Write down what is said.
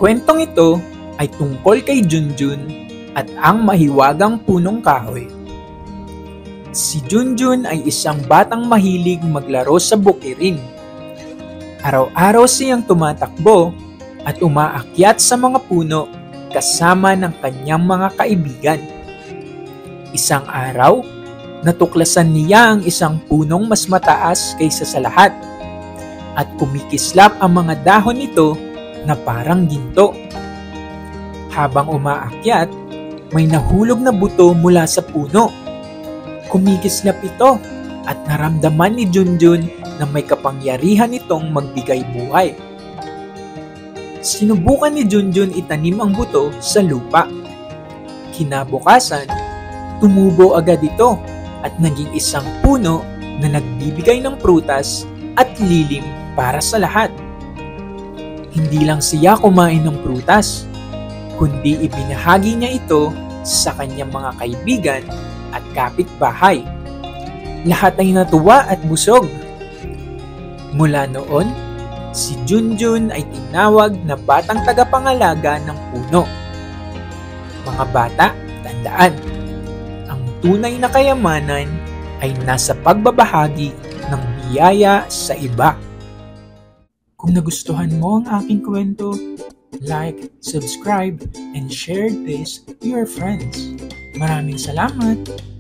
kwentong ito ay tungkol kay Junjun at ang mahiwagang punong kahoy. Si Junjun ay isang batang mahilig maglaro sa bukirin. Araw-araw siyang tumatakbo at umaakyat sa mga puno kasama ng kanyang mga kaibigan. Isang araw, natuklasan niya ang isang punong mas mataas kaysa sa lahat at kumikislap ang mga dahon nito na parang ginto. Habang umaakyat, may nahulog na buto mula sa puno. Kumikislap ito at naramdaman ni Junjun na may kapangyarihan itong magbigay buhay. Sinubukan ni Junjun itanim ang buto sa lupa. Kinabukasan, tumubo agad ito at naging isang puno na nagbibigay ng prutas at lilim para sa lahat. Hindi lang siya kumain ng prutas, kundi ibinahagi niya ito sa kanyang mga kaibigan at kapitbahay. Lahat ay natuwa at busog. Mula noon, si Junjun ay tinawag na batang tagapangalaga ng puno. Mga bata, tandaan, ang tunay na kayamanan ay nasa pagbabahagi ng biyaya sa iba. Kung nagustuhan mo ang aking kwento, like, subscribe, and share this to your friends. Maraming salamat!